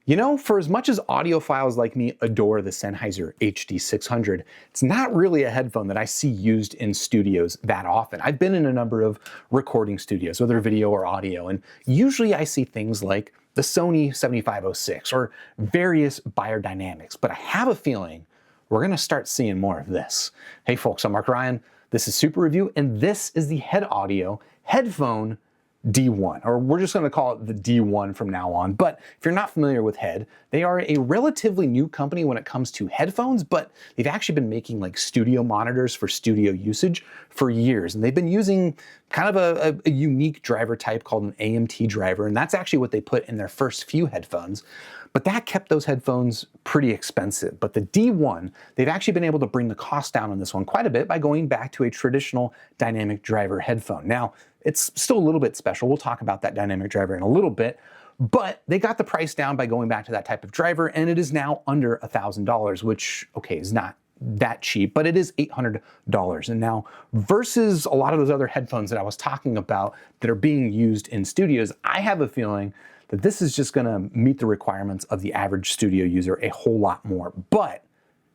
You know, for as much as audiophiles like me adore the Sennheiser HD600, it's not really a headphone that I see used in studios that often. I've been in a number of recording studios, whether video or audio, and usually I see things like the Sony 7506 or various Beyerdynamics, but I have a feeling we're gonna start seeing more of this. Hey folks, I'm Mark Ryan, this is Super Review, and this is the HEDD Audio HEDDphone D1, or we're just going to call it the D1 from now on. But if you're not familiar with HEDD, they are a relatively new company when it comes to headphones, but they've actually been making like studio monitors for studio usage for years. And they've been using kind of a unique driver type called an AMT driver, and that's actually what they put in their first few headphones. But that kept those headphones pretty expensive. But the D1, they've actually been able to bring the cost down on this one quite a bit by going back to a traditional dynamic driver headphone. Now, it's still a little bit special. We'll talk about that dynamic driver in a little bit, but they got the price down by going back to that type of driver, and it is now under $1,000, which, okay, is not that cheap, but it is $800. And now, versus a lot of those other headphones that I was talking about that are being used in studios, I have a feeling that this is just gonna meet the requirements of the average studio user a whole lot more. But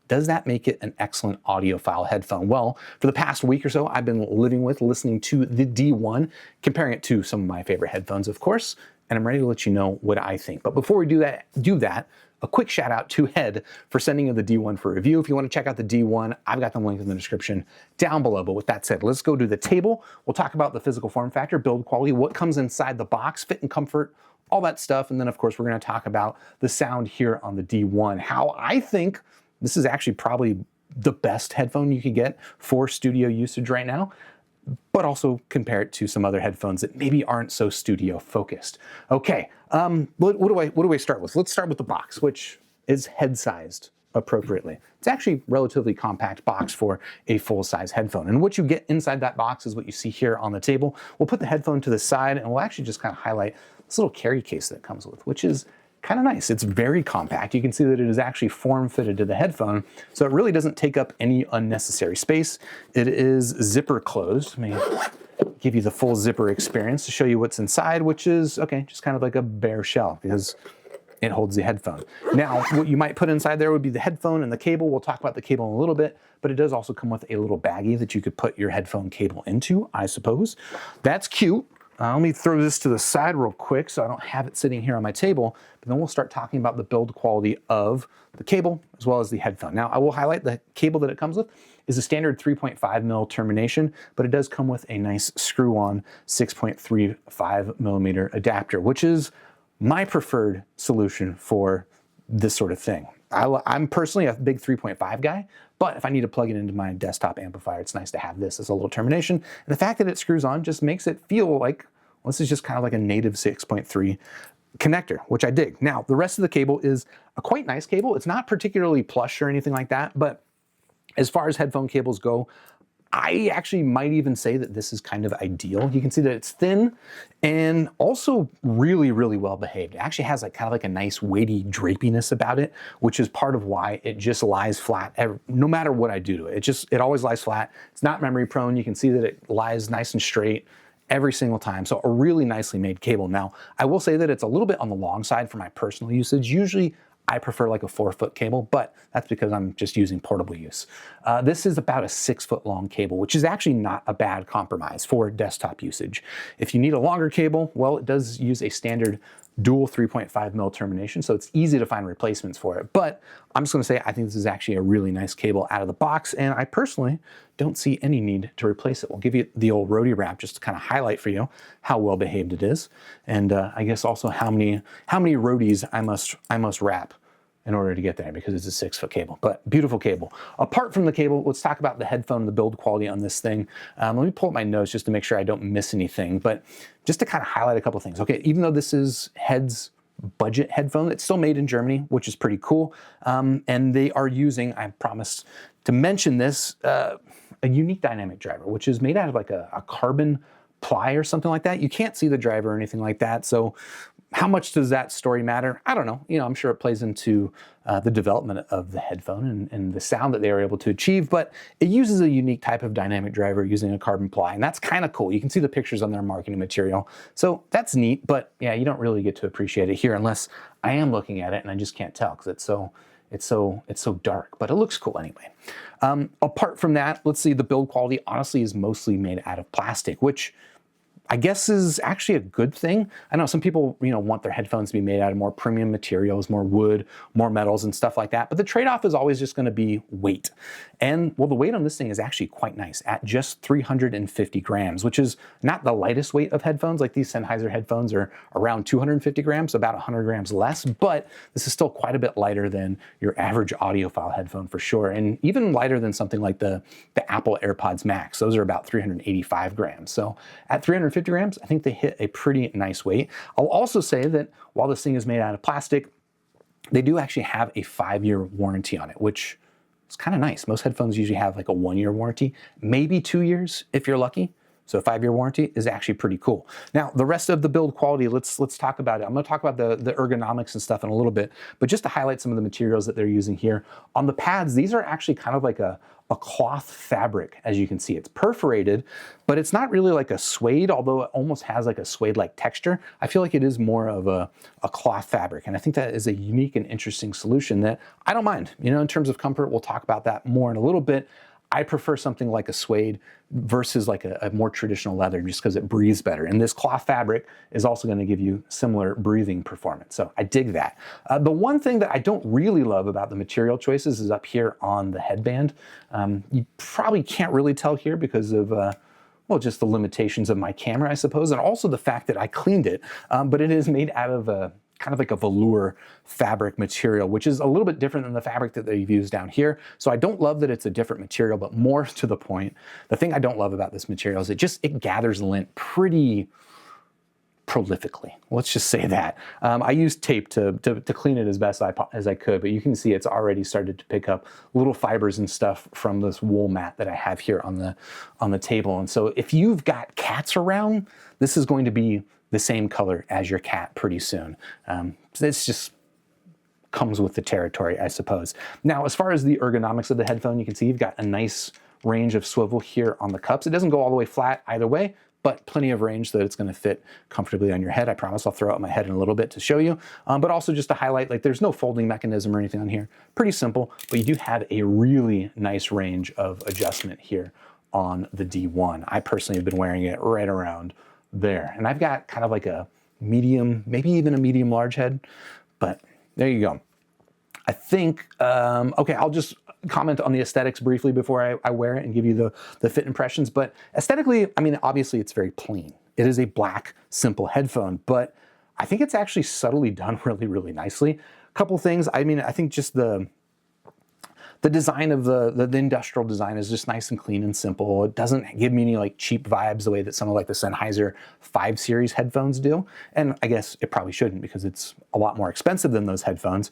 does that make it an excellent audiophile headphone? Well, for the past week or so, I've been listening to the D1, comparing it to some of my favorite headphones, of course, and I'm ready to let you know what I think. But before we do that, a quick shout out to HEDD for sending you the D1 for review. If you want to check out the D1, I've got them linked in the description down below. But with that said, let's go to the table. We'll talk about the physical form factor, build quality, what comes inside the box, fit and comfort, all that stuff. And then of course, we're going to talk about the sound here on the D1, how I think this is actually probably the best headphone you could get for studio usage right now, but also compare it to some other headphones that maybe aren't so studio focused. Okay, what do I start with? Let's start with the box, which is head-sized appropriately. It's actually a relatively compact box for a full-size headphone. And what you get inside that box is what you see here on the table. We'll put the headphone to the side, and we'll actually just kind of highlight this little carry case that it comes with, which is kind of nice. It's very compact. You can see that it is actually form-fitted to the headphone, so it really doesn't take up any unnecessary space. It is zipper closed. Let me give you the full zipper experience to show you what's inside, which is, okay, just kind of like a bare shell because it holds the headphone. Now, what you might put inside there would be the headphone and the cable. We'll talk about the cable in a little bit, but it does also come with a little baggie that you could put your headphone cable into, I suppose. That's cute. Let me throw this to the side real quick so I don't have it sitting here on my table, but then we'll start talking about the build quality of the cable as well as the headphone. Now, I will highlight the cable that it comes with is a standard 3.5 mil termination, but it does come with a nice screw-on 6.35 millimeter adapter, which is my preferred solution for this sort of thing. I'm personally a big 3.5 guy, but if I need to plug it into my desktop amplifier, it's nice to have this as a little termination. And the fact that it screws on just makes it feel like, well, this is just kind of like a native 6.3 connector, which I dig. Now, the rest of the cable is a quite nice cable. It's not particularly plush or anything like that, but as far as headphone cables go, I actually might even say that this is kind of ideal. You can see that it's thin and also really, really well behaved. It actually has like kind of like a nice weighty drapiness about it, which is part of why it just lies flat no matter what I do to it. It always lies flat. It's not memory prone. You can see that it lies nice and straight every single time. So a really nicely made cable. Now, I will say that it's a little bit on the long side for my personal usage. Usually I prefer like a 4-foot cable, but that's because I'm just using portable use. This is about a 6-foot long cable, which is actually not a bad compromise for desktop usage. If you need a longer cable, well, it does use a standard dual 3.5 mil termination, so it's easy to find replacements for it. But I'm just gonna say I think this is actually a really nice cable out of the box, and I personally don't see any need to replace it. We'll give you the old roadie wrap just to kind of highlight for you how well behaved it is, and I guess also how many roadies I must wrap in order to get there, because it's a 6-foot cable, but beautiful cable. Apart from the cable, let's talk about the headphone, the build quality on this thing. Let me pull up my notes just to make sure I don't miss anything, but just to kind of highlight a couple things. Okay, even though this is HEDD's budget headphone, it's still made in Germany, which is pretty cool. And they are using, I promised to mention this, a unique dynamic driver, which is made out of like a carbon ply or something like that. You can't see the driver or anything like that, so how much does that story matter? I don't know. You know, I'm sure it plays into the development of the headphone and the sound that they were able to achieve, but it uses a unique type of dynamic driver using a carbon ply, and that's kind of cool. You can see the pictures on their marketing material, so that's neat, but yeah, you don't really get to appreciate it here unless I am looking at it and I just can't tell because it's so dark, but it looks cool anyway. Apart from that, let's see, the build quality honestly is mostly made out of plastic, which I guess is actually a good thing. I know some people, want their headphones to be made out of more premium materials, more wood, more metals and stuff like that. But the trade-off is always just gonna be weight. And well, the weight on this thing is actually quite nice at just 350 grams, which is not the lightest weight of headphones. Like these Sennheiser headphones are around 250 grams, so about 100 grams less, but this is still quite a bit lighter than your average audiophile headphone for sure. And even lighter than something like the Apple AirPods Max. Those are about 385 grams. So at 350 grams, I think they hit a pretty nice weight. I'll also say that while this thing is made out of plastic, they do actually have a 5-year warranty on it, which is kind of nice. Most headphones usually have like a 1-year warranty, maybe 2 years if you're lucky. So a 5-year warranty is actually pretty cool. Now, the rest of the build quality, let's talk about it. I'm gonna talk about the ergonomics and stuff in a little bit, but just to highlight some of the materials that they're using here. On the pads, these are actually kind of like a cloth fabric, as you can see. It's perforated, but it's not really like a suede, although it almost has like a suede-like texture. I feel like it is more of a cloth fabric, and I think that is a unique and interesting solution that I don't mind. In terms of comfort, we'll talk about that more in a little bit. I prefer something like a suede versus like a more traditional leather just because it breathes better. And this cloth fabric is also going to give you similar breathing performance. So I dig that. The one thing that I don't really love about the material choices is up here on the headband. You probably can't really tell here because of well, just the limitations of my camera, I suppose, and also the fact that I cleaned it, but it is made out of a kind of like a velour fabric material, which is a little bit different than the fabric that they've used down here. So I don't love that it's a different material, but more to the point, the thing I don't love about this material is it gathers lint pretty prolifically. Let's just say that. I used tape to clean it as best as I could, but you can see it's already started to pick up little fibers and stuff from this wool mat that I have here on the table. And so if you've got cats around, this is going to be the same color as your cat pretty soon. This just comes with the territory, I suppose. Now, as far as the ergonomics of the headphone, you can see you've got a nice range of swivel here on the cups. It doesn't go all the way flat either way, but plenty of range so that it's gonna fit comfortably on your head. I promise I'll throw out my head in a little bit to show you, but also just to highlight, like there's no folding mechanism or anything on here. Pretty simple, but you do have a really nice range of adjustment here on the D1. I personally have been wearing it right around there. And I've got kind of like a medium, maybe even a medium large head, but there you go. I think, okay, I'll just comment on the aesthetics briefly before I wear it and give you the fit impressions. But aesthetically, I mean, obviously it's very plain. It is a black, simple headphone, but I think it's actually subtly done really, really nicely. A couple things, I mean, I think just the design of the industrial design is just nice and clean and simple. It doesn't give me any like cheap vibes the way that some of like the Sennheiser 5 series headphones do. And I guess it probably shouldn't because it's a lot more expensive than those headphones.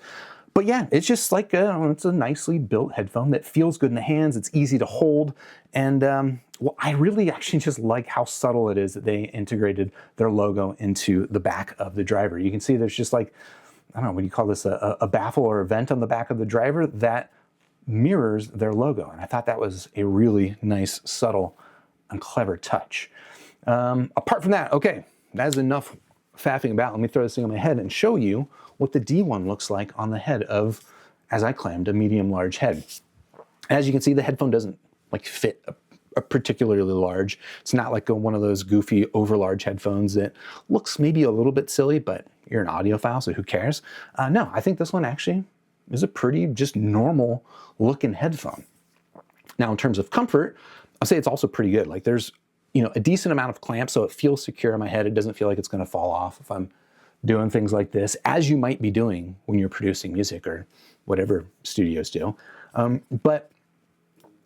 But yeah, it's just like it's a nicely built headphone that feels good in the hands. It's easy to hold. And well, I really actually just like how subtle it is that they integrated their logo into the back of the driver. You can see there's just like, I don't know, what do you call this, a baffle or a vent on the back of the driver that mirrors their logo. And I thought that was a really nice, subtle, and clever touch. Apart from that, okay, that is enough faffing about. Let me throw this thing on my head and show you what the D1 looks like on the head of, as I claimed, a medium large head. As you can see, the headphone doesn't like fit a particularly large. It's not like one of those goofy over large headphones that looks maybe a little bit silly, but you're an audiophile, so who cares? No, I think this one actually is a pretty just normal looking headphone. Now, in terms of comfort, I'll say it's also pretty good. Like there's, a decent amount of clamp, so it feels secure on my head. It doesn't feel like it's gonna fall off if I'm doing things like this, as you might be doing when you're producing music or whatever studios do. But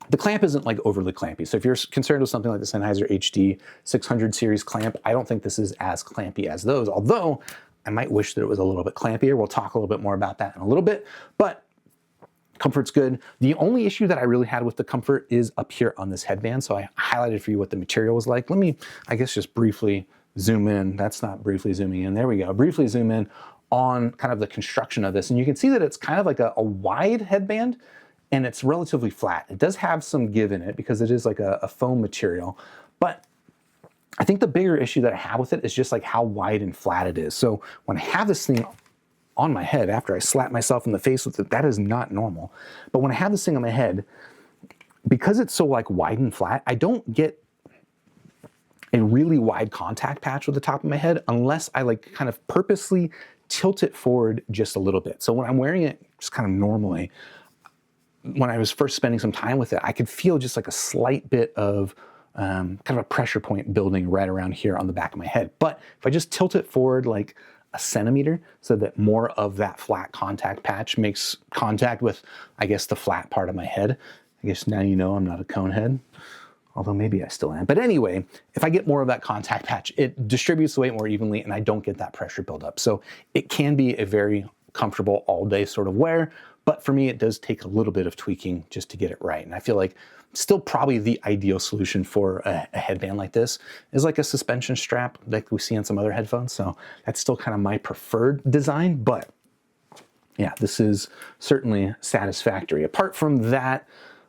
the clamp isn't like overly clampy. So if you're concerned with something like the Sennheiser HD 600 series clamp, I don't think this is as clampy as those, although I might wish that it was a little bit clampier. We'll talk a little bit more about that in a little bit, but comfort's good. The only issue that I really had with the comfort is up here on this headband. So I highlighted for you what the material was like. Let me, I guess, just briefly zoom in. That's not briefly zooming in. There we go. Briefly zoom in on kind of the construction of this. And you can see that it's kind of like a wide headband and it's relatively flat. It does have some give in it because it is like a foam material, but I think the bigger issue that I have with it is just like how wide and flat it is. So when I have this thing on my head after I slap myself in the face with it, that is not normal. But when I have this thing on my head, because it's so like wide and flat, I don't get a really wide contact patch with the top of my head unless I like kind of purposely tilt it forward just a little bit. So when I'm wearing it just kind of normally, when I was first spending some time with it, I could feel just like a slight bit of kind of a pressure point building right around here on the back of my head. But if I just tilt it forward like a centimeter so that more of that flat contact patch makes contact with, I guess, the flat part of my head. I guess now you know I'm not a cone head, although maybe I still am. But anyway, if I get more of that contact patch, it distributes the weight more evenly and I don't get that pressure buildup. So it can be a very comfortable all day sort of wear, but for me, it does take a little bit of tweaking just to get it right. And I feel like still probably the ideal solution for a headband like this is like a suspension strap like we see on some other headphones. So that's still kind of my preferred design, but yeah, this is certainly satisfactory. Apart from that,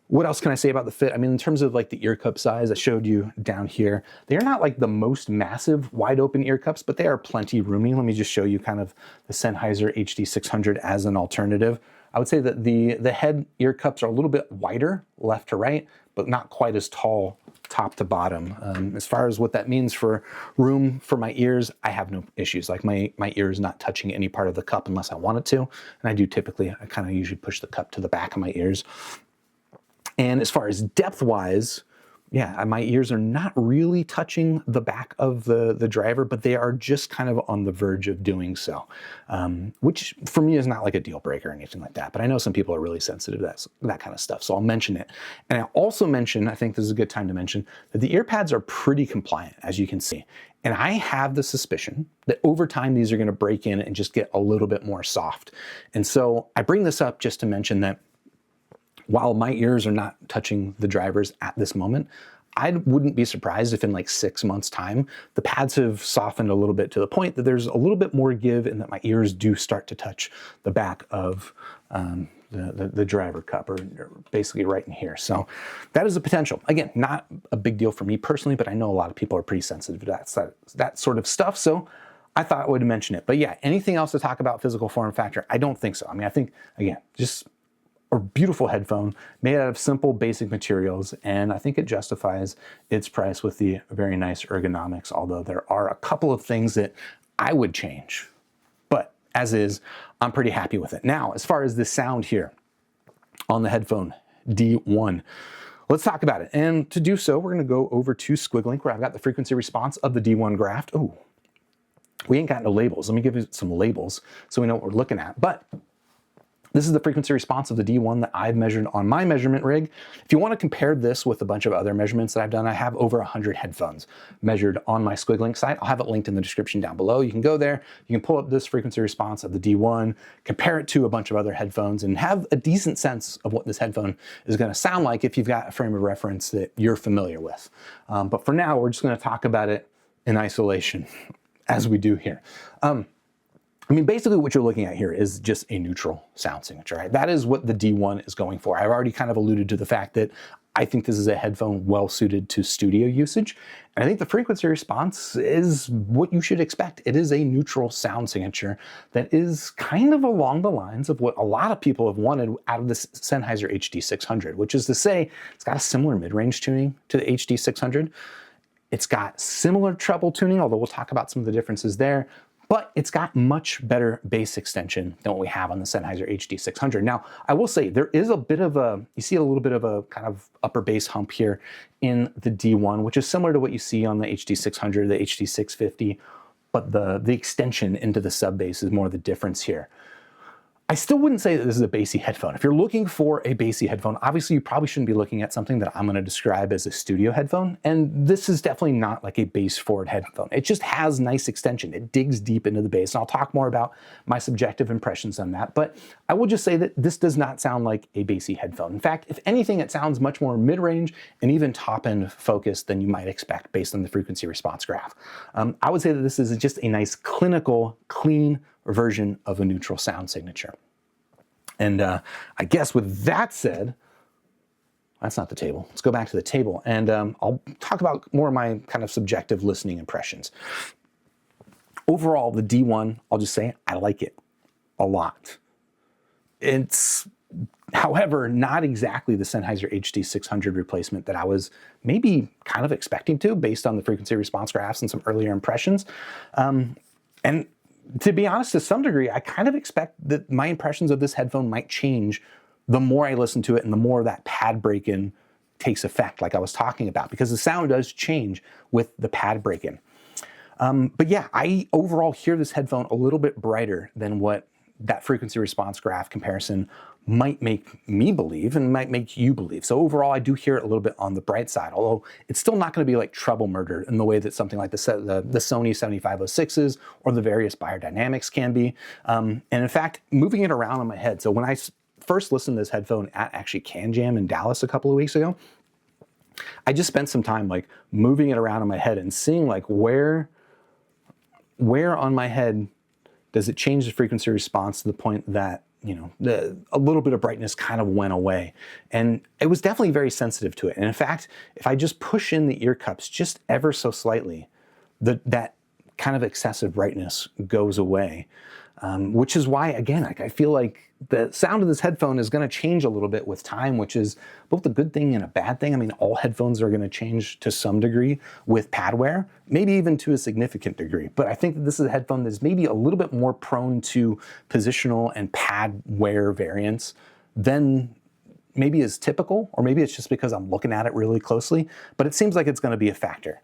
what else can I say about the fit? I mean, in terms of like the ear cup size I showed you down here, they're not like the most massive wide open ear cups, but they are plenty roomy. Let me just show you kind of the Sennheiser HD600 as an alternative. I would say that the head ear cups are a little bit wider left to right, but not quite as tall top to bottom. As far as what that means for room for my ears, I have no issues. Like my ear is not touching any part of the cup unless I want it to. And I do typically, I kind of usually push the cup to the back of my ears. And as far as depth-wise, yeah, my ears are not really touching the back of the driver, but they are just kind of on the verge of doing so, which for me is not like a deal breaker or anything like that. But I know some people are really sensitive to that kind of stuff, so I'll mention it. And I'll also mention, I think this is a good time to mention, that the ear pads are pretty compliant, as you can see. And I have the suspicion that over time, these are going to break in and just get a little bit more soft. And so I bring this up just to mention that while my ears are not touching the drivers at this moment, I wouldn't be surprised if in like 6 months' time, the pads have softened a little bit to the point that there's a little bit more give and that my ears do start to touch the back of the driver cup, or basically right in here. So that is a potential. Again, not a big deal for me personally, but I know a lot of people are pretty sensitive to that sort of stuff. So I thought I would mention it. But yeah, anything else to talk about physical form factor? I don't think so. I mean, I think, again, just a beautiful headphone made out of simple, basic materials, and I think it justifies its price with the very nice ergonomics, although there are a couple of things that I would change. But as is, I'm pretty happy with it. Now, as far as the sound here on the HEDDphone D1, let's talk about it. And to do so, we're gonna go over to Squiglink, where I've got the frequency response of the D1 graphed. Oh, we ain't got no labels. Let me give you some labels so we know what we're looking at. But this is the frequency response of the D1 that I've measured on my measurement rig. If you want to compare this with a bunch of other measurements that I've done, I have over 100 headphones measured on my Squiglink site. I'll have it linked in the description down below. You can go there, you can pull up this frequency response of the D1, compare it to a bunch of other headphones, and have a decent sense of what this headphone is going to sound like if you've got a frame of reference that you're familiar with. But for now, we're just going to talk about it in isolation, as we do here. I mean, basically what you're looking at here is just a neutral sound signature, right? That is what the D1 is going for. I've already kind of alluded to the fact that I think this is a headphone well suited to studio usage. And I think the frequency response is what you should expect. It is a neutral sound signature that is kind of along the lines of what a lot of people have wanted out of this Sennheiser HD600, which is to say it's got a similar mid-range tuning to the HD600. It's got similar treble tuning, although we'll talk about some of the differences there. But it's got much better bass extension than what we have on the Sennheiser HD600. Now, I will say there is a bit of you see a little bit of a kind of upper bass hump here in the D1, which is similar to what you see on the HD600, the HD650, but the extension into the sub bass is more the difference here. I still wouldn't say that this is a bassy headphone. If you're looking for a bassy headphone, obviously you probably shouldn't be looking at something that I'm going to describe as a studio headphone. And this is definitely not like a bass forward headphone. It just has nice extension. It digs deep into the bass. And I'll talk more about my subjective impressions on that. But I will just say that this does not sound like a bassy headphone. In fact, if anything, it sounds much more mid-range and even top-end focused than you might expect based on the frequency response graph. I would say that this is just a nice clinical, clean version of a neutral sound signature. And I guess with that said, that's not the table. Let's go back to the table, and I'll talk about more of my kind of subjective listening impressions. Overall, the D1, I'll just say I like it. a lot. It's, however, not exactly the Sennheiser HD600 replacement that I was maybe kind of expecting to, based on the frequency response graphs and some earlier impressions. And to be honest, to some degree, I kind of expect that my impressions of this headphone might change the more I listen to it and the more that pad break-in takes effect, like I was talking about, because the sound does change with the pad break-in. But yeah, I overall hear this headphone a little bit brighter than what that frequency response graph comparison might make me believe and might make you believe. So overall, I do hear it a little bit on the bright side, although it's still not going to be like treble murder in the way that something like the Sony 7506s or the various Beyerdynamics can be. And in fact, moving it around on my head. So when I first listened to this headphone at actually Can Jam in Dallas a couple of weeks ago, I just spent some time like moving it around on my head and seeing like where on my head does it change the frequency response to the point that, you know, a little bit of brightness kind of went away. And it was definitely very sensitive to it. And in fact, if I just push in the ear cups just ever so slightly, that kind of excessive brightness goes away. Which is why, again, I feel like the sound of this headphone is going to change a little bit with time, which is both a good thing and a bad thing. I mean, all headphones are going to change to some degree with pad wear, maybe even to a significant degree. But I think that this is a headphone that's maybe a little bit more prone to positional and pad wear variants than maybe is typical, or maybe it's just because I'm looking at it really closely, but it seems like it's going to be a factor.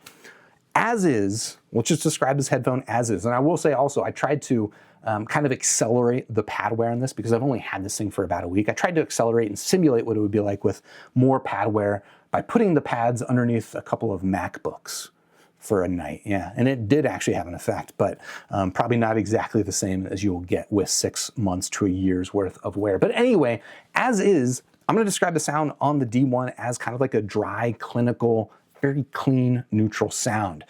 As is, we'll just describe this headphone as is. And I will say also, I tried to kind of accelerate the pad wear on this because I've only had this thing for about a week. I tried to accelerate and simulate what it would be like with more pad wear by putting the pads underneath a couple of MacBooks for a night. Yeah, and it did actually have an effect, but probably not exactly the same as you will get with 6 months to a year's worth of wear. But anyway, as is, I'm going to describe the sound on the D1 as kind of like a dry, clinical, very clean, neutral sound.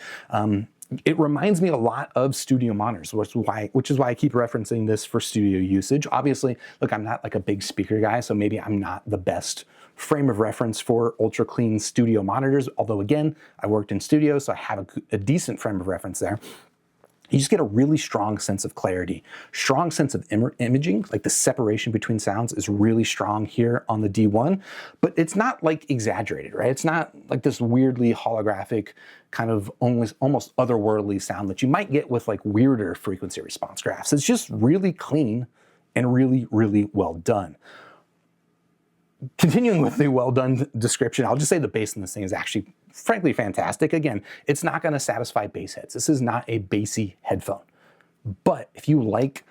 It reminds me a lot of studio monitors, which is why I keep referencing this for studio usage. Obviously, look, I'm not like a big speaker guy, so maybe I'm not the best frame of reference for ultra clean studio monitors. Although again, I worked in studios, so I have a decent frame of reference there. You just get a really strong sense of clarity, strong sense of imaging, like the separation between sounds is really strong here on the D1, but it's not like exaggerated, right? It's not like this weirdly holographic kind of almost otherworldly sound that you might get with like weirder frequency response graphs. It's just really clean and really, really well done. Continuing with the well done description, I'll just say the bass in this thing is actually frankly fantastic. Again, it's not going to satisfy bass heads. This is not a bassy headphone. But if you like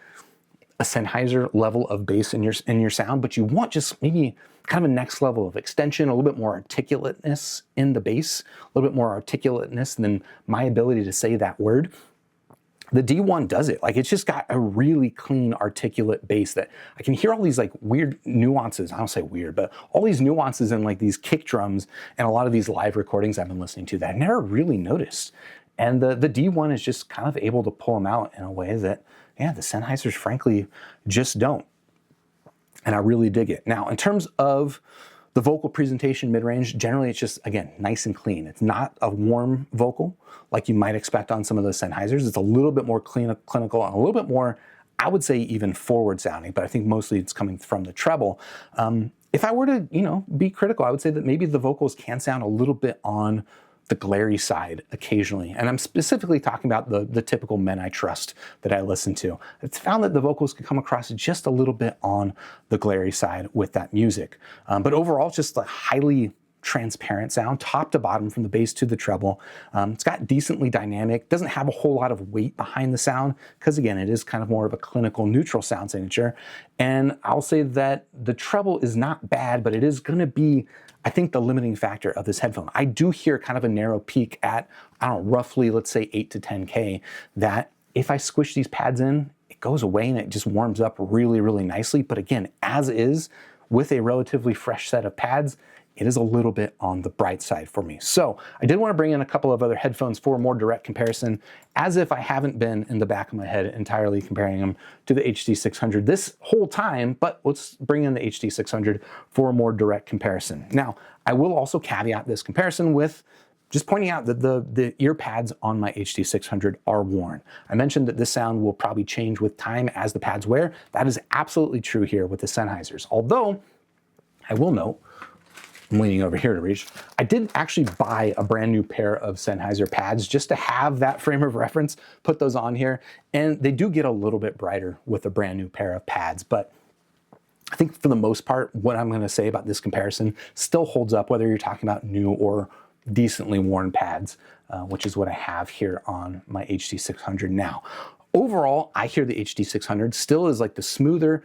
a Sennheiser level of bass in your sound, but you want just maybe kind of a next level of extension, a little bit more articulateness in the bass, a little bit more articulateness than my ability to say that word, the D1 does it. Like, it's just got a really clean, articulate bass that I can hear all these like weird nuances. I don't say weird, but all these nuances in like these kick drums and a lot of these live recordings I've been listening to that I never really noticed. And the D1 is just kind of able to pull them out in a way that, yeah, the Sennheisers frankly just don't. And I really dig it. Now, in terms of the vocal presentation mid-range, generally it's just, again, nice and clean. It's not a warm vocal like you might expect on some of those Sennheisers. It's a little bit more clinical and a little bit more, I would say, even forward sounding, but I think mostly it's coming from the treble. If I were to, be critical, I would say that maybe the vocals can sound a little bit on the glary side occasionally. And I'm specifically talking about the typical Men I Trust that I listen to. It's found that the vocals can come across just a little bit on the glary side with that music. But overall, it's just a highly transparent sound, top to bottom, from the bass to the treble. It's got decently dynamic, doesn't have a whole lot of weight behind the sound, because again, it is kind of more of a clinical neutral sound signature. And I'll say that the treble is not bad, but it is gonna be, I think, the limiting factor of this headphone. I do hear kind of a narrow peak at, I don't know, roughly, let's say 8 to 10K, that if I squish these pads in, it goes away and it just warms up really, really nicely. But again, as is, with a relatively fresh set of pads, it is a little bit on the bright side for me. So I did want to bring in a couple of other headphones for a more direct comparison, as if I haven't been in the back of my head entirely comparing them to the HD600 this whole time, but let's bring in the HD600 for a more direct comparison. Now, I will also caveat this comparison with just pointing out that the ear pads on my HD600 are worn. I mentioned that this sound will probably change with time as the pads wear. That is absolutely true here with the Sennheisers. Although, I will note, I'm leaning over here to reach, I did actually buy a brand new pair of Sennheiser pads just to have that frame of reference, put those on here, and they do get a little bit brighter with a brand new pair of pads, but I think for the most part, what I'm gonna say about this comparison still holds up, whether you're talking about new or decently worn pads, which is what I have here on my HD600 now. Overall, I hear the HD600 still is like the smoother,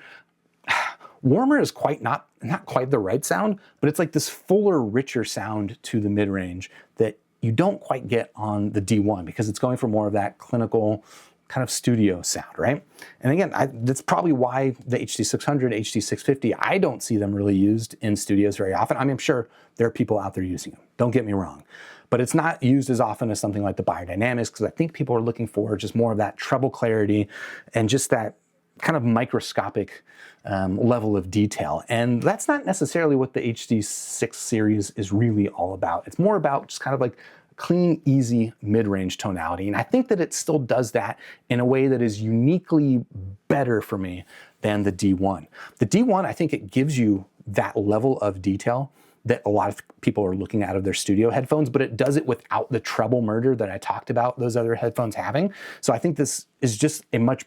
warmer is not quite the right sound, but it's like this fuller, richer sound to the mid-range that you don't quite get on the D1 because it's going for more of that clinical kind of studio sound, right? And again, that's probably why the HD600, HD650, I don't see them really used in studios very often. I mean, I'm sure there are people out there using them, don't get me wrong, but it's not used as often as something like the Beyerdynamics because I think people are looking for just more of that treble clarity and just that kind of microscopic level of detail. And that's not necessarily what the HD6 series is really all about. It's more about just kind of like clean, easy, mid-range tonality. And I think that it still does that in a way that is uniquely better for me than the D1. The D1, I think it gives you that level of detail that a lot of people are looking at of their studio headphones, but it does it without the treble murder that I talked about those other headphones having. So I think this is just a much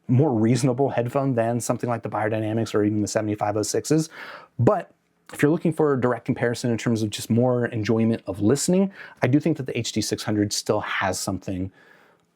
more reasonable headphone than something like the Beyerdynamics or even the 7506s. But if you're looking for a direct comparison in terms of just more enjoyment of listening, I do think that the HD600 still has something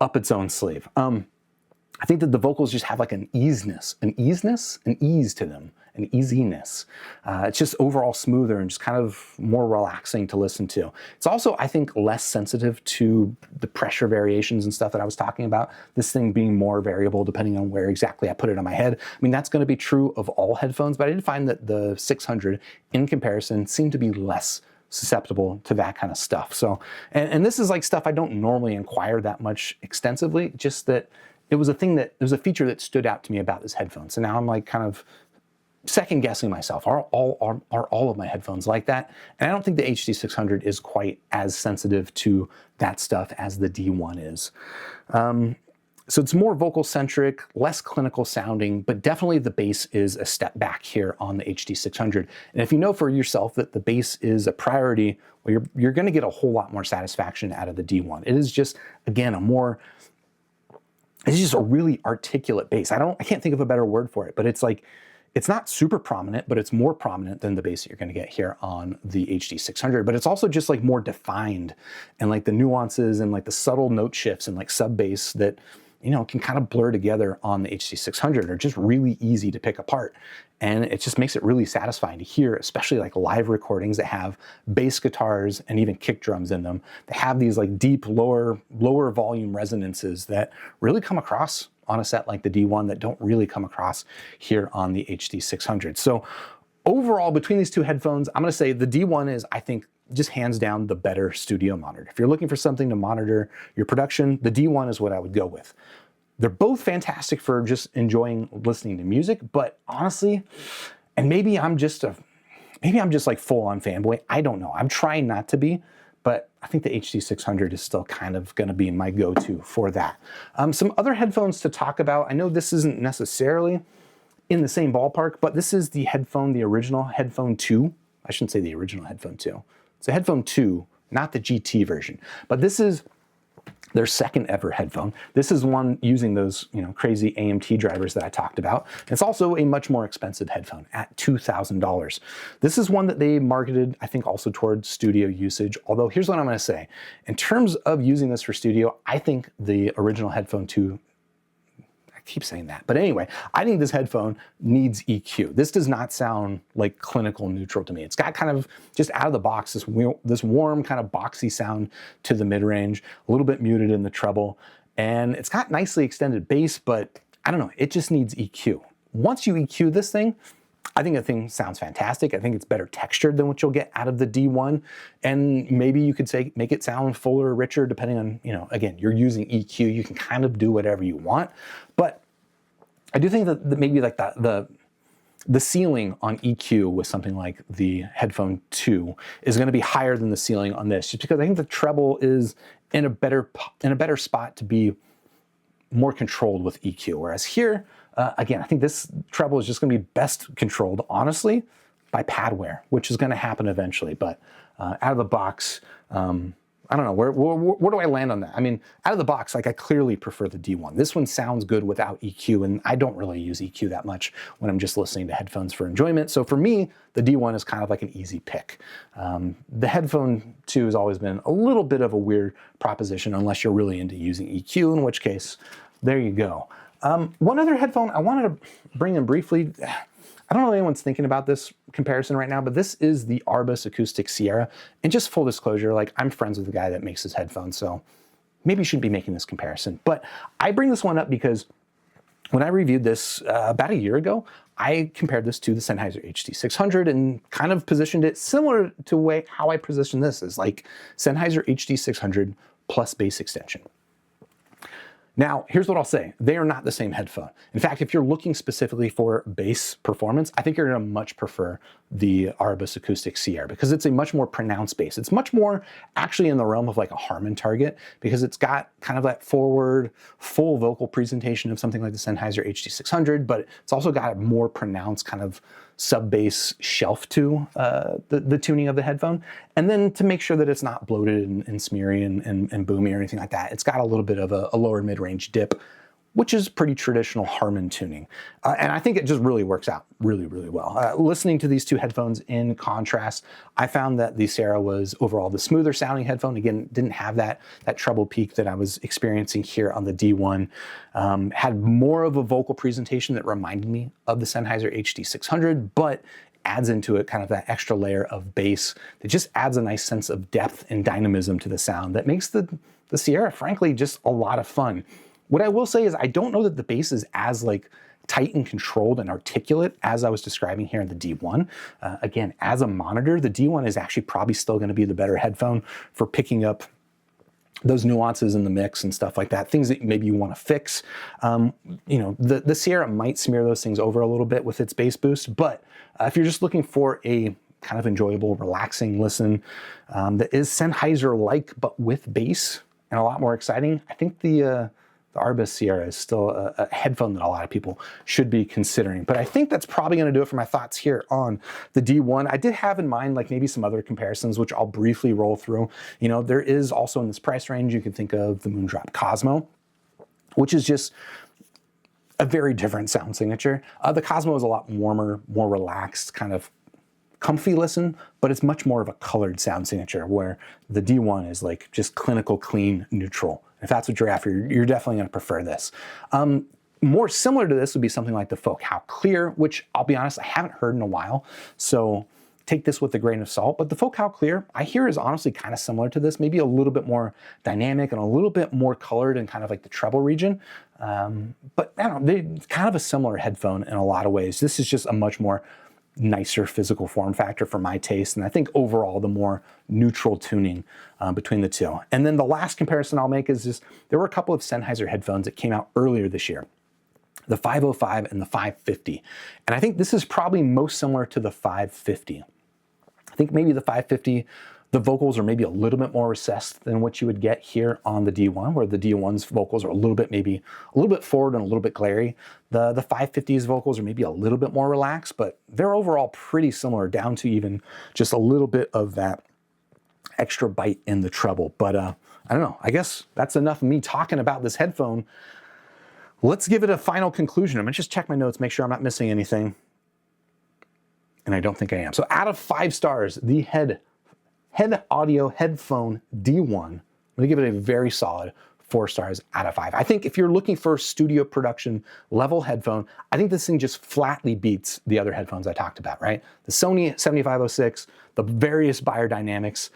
up its own sleeve. I think that the vocals just have like an ease to them, an easiness. It's just overall smoother and just kind of more relaxing to listen to. It's also, I think, less sensitive to the pressure variations and stuff that I was talking about, this thing being more variable depending on where exactly I put it on my head. I mean, that's gonna be true of all headphones, but I did find that the 600 in comparison seemed to be less susceptible to that kind of stuff. So, and this is like stuff I don't normally inquire that much extensively, just that it was a feature that stood out to me about this headphone. So now I'm like kind of second guessing myself. Are all of my headphones like that? And I don't think the HD600 is quite as sensitive to that stuff as the D1 is. So it's more vocal centric, less clinical sounding, but definitely the bass is a step back here on the HD600. And if you know for yourself that the bass is a priority, well, you're gonna get a whole lot more satisfaction out of the D1. It is just, again, it's just a really articulate bass. I can't think of a better word for it, but it's like, it's not super prominent, but it's more prominent than the bass that you're gonna get here on the HD600, but it's also just like more defined and like the nuances and like the subtle note shifts and like sub bass that, you know, can kind of blur together on the HD600 are just really easy to pick apart. And it just makes it really satisfying to hear, especially like live recordings that have bass guitars and even kick drums in them. They have these like deep, lower volume resonances that really come across on a set like the D1 that don't really come across here on the HD600. So overall, between these two headphones, I'm gonna say the D1 is, I think, just hands down the better studio monitor. If you're looking for something to monitor your production, the D1 is what I would go with. They're both fantastic for just enjoying listening to music, but honestly, and maybe I'm just like full on fanboy, I don't know. I'm trying not to be, but I think the HD600 is still kind of gonna be my go-to for that. Some other headphones to talk about. I know this isn't necessarily in the same ballpark, but this is the original HEDDphone Two. I shouldn't say the original HEDDphone Two. It's a HEDDphone 2, not the GT version, but this is their second ever headphone. This is one using those, you know, crazy AMT drivers that I talked about. It's also a much more expensive headphone at $2,000. This is one that they marketed, I think, also towards studio usage. Although here's what I'm gonna say. In terms of using this for studio, I think the original HEDDphone 2, keep saying that. But anyway, I think this headphone needs EQ. This does not sound like clinical neutral to me. It's got kind of just out of the box, this warm kind of boxy sound to the mid-range, a little bit muted in the treble, and it's got nicely extended bass, but I don't know, it just needs EQ. Once you EQ this thing, I think the thing sounds fantastic. I think it's better textured than what you'll get out of the D1. And maybe you could say, make it sound fuller, richer, depending on, you know, again, you're using EQ, you can kind of do whatever you want. But I do think that maybe like the the ceiling on EQ with something like the HEDDphone 2 is going to be higher than the ceiling on this, just because I think the treble is in a better spot to be more controlled with EQ. Whereas here, again, I think this treble is just going to be best controlled, honestly, by pad wear, which is going to happen eventually. But out of the box, I don't know, where do I land on that? I mean, out of the box, like I clearly prefer the D1. This one sounds good without EQ, and I don't really use EQ that much when I'm just listening to headphones for enjoyment. So for me, the D1 is kind of like an easy pick. The HEDDphone 2 has always been a little bit of a weird proposition unless you're really into using EQ, in which case, there you go. One other headphone I wanted to bring in briefly. I don't know if anyone's thinking about this comparison right now, but this is the Arbus Acoustic Sierra. And just full disclosure, like I'm friends with the guy that makes his headphones, so maybe you shouldn't be making this comparison. But I bring this one up because when I reviewed this about a year ago, I compared this to the Sennheiser HD600 and kind of positioned it similar to how I position this, as like Sennheiser HD600 plus bass extension. Now, here's what I'll say. They are not the same headphone. In fact, if you're looking specifically for bass performance, I think you're gonna much prefer the Arbus Acoustic Sierra because it's a much more pronounced bass. It's much more actually in the realm of like a Harman target because it's got kind of that forward, full vocal presentation of something like the Sennheiser HD600, but it's also got a more pronounced kind of sub-bass shelf to the tuning of the headphone. And then to make sure that it's not bloated and smeary and boomy or anything like that, it's got a little bit of a lower mid-range dip, which is pretty traditional Harman tuning. And I think it just really works out really, really well. Listening to these two headphones in contrast, I found that the Sierra was overall the smoother sounding headphone. Again, didn't have that treble peak that I was experiencing here on the D1. Had more of a vocal presentation that reminded me of the Sennheiser HD600, but adds into it kind of that extra layer of bass that just adds a nice sense of depth and dynamism to the sound that makes the Sierra, frankly, just a lot of fun. What I will say is I don't know that the bass is as like tight and controlled and articulate as I was describing here in the D1. Again, as a monitor, the D1 is actually probably still going to be the better headphone for picking up those nuances in the mix and stuff like that, things that maybe you want to fix. You know, the Sierra might smear those things over a little bit with its bass boost, but if you're just looking for a kind of enjoyable, relaxing listen that is Sennheiser-like but with bass and a lot more exciting, I think the Arbus Sierra is still a headphone that a lot of people should be considering. But I think that's probably going to do it for my thoughts here on the D1. I did have in mind like maybe some other comparisons, which I'll briefly roll through. You know, there is also in this price range, you can think of the Moondrop Cosmo, which is just a very different sound signature. The Cosmo is a lot warmer, more relaxed, kind of comfy listen, but it's much more of a colored sound signature, where the D1 is like just clinical, clean, neutral. If that's what you're after, you're definitely going to prefer this. More similar to this would be something like the Focal Clear, which I'll be honest, I haven't heard in a while, so take this with a grain of salt. But the Focal Clear, I hear, is honestly kind of similar to this, maybe a little bit more dynamic and a little bit more colored in kind of like the treble region. But I don't know, they're kind of a similar headphone in a lot of ways. This is just a much more nicer physical form factor for my taste, and I think overall the more neutral tuning between the two. And then the last comparison I'll make is just, there were a couple of Sennheiser headphones that came out earlier this year, the 505 and the 550. And I think this is probably most similar to the 550. I think maybe the 550, the vocals are maybe a little bit more recessed than what you would get here on the D1, where the D1's vocals are a little bit forward and a little bit glary. The 550's vocals are maybe a little bit more relaxed, but they're overall pretty similar, down to even just a little bit of that extra bite in the treble. But I don't know, I guess that's enough of me talking about this headphone. Let's give it a final conclusion. I'm gonna just check my notes, make sure I'm not missing anything. And I don't think I am. So out of 5 stars, the HEDD Audio HEDDphone D1, I'm gonna give it a very solid 4 stars out of 5. I think if you're looking for a studio production level headphone, I think this thing just flatly beats the other headphones I talked about, right? The Sony 7506, the various Beyerdynamics.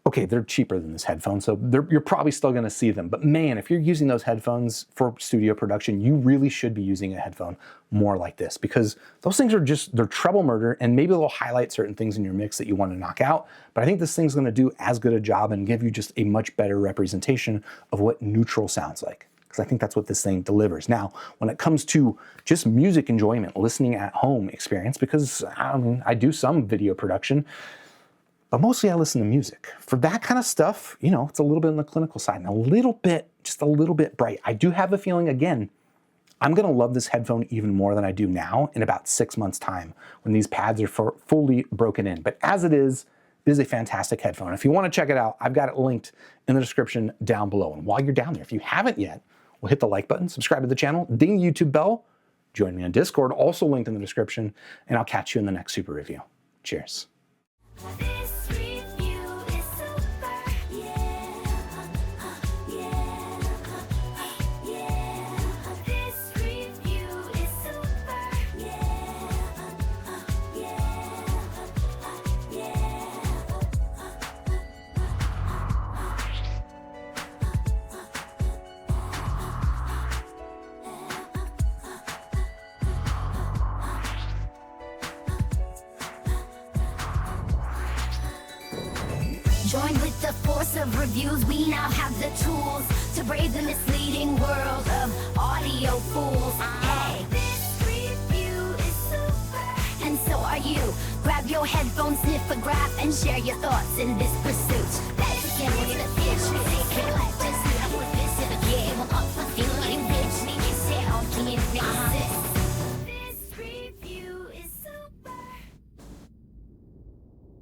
Okay, they're cheaper than this headphone, so you're probably still gonna see them. But man, if you're using those headphones for studio production, you really should be using a headphone more like this, because those things are just, they're treble murder, and maybe they'll highlight certain things in your mix that you wanna knock out. But I think this thing's gonna do as good a job and give you just a much better representation of what neutral sounds like. because I think that's what this thing delivers. Now, when it comes to just music enjoyment, listening at home experience, because I mean, I do some video production, but mostly I listen to music. For that kind of stuff, you know, it's a little bit on the clinical side and a little bit, just a little bit bright. I do have a feeling, again, I'm gonna love this headphone even more than I do now in about 6 months' time when these pads are fully broken in. But as it is a fantastic headphone. If you wanna check it out, I've got it linked in the description down below. And while you're down there, if you haven't yet, well, hit the like button, subscribe to the channel, ding the YouTube bell, join me on Discord, also linked in the description, and I'll catch you in the next super review. Cheers. Join with the force of reviews, we now have the tools to brave the misleading world of audio fools. Hey, this review is super, and so are you. Grab your headphones, sniff a graph, and share your thoughts in this pursuit. Let's get into the future.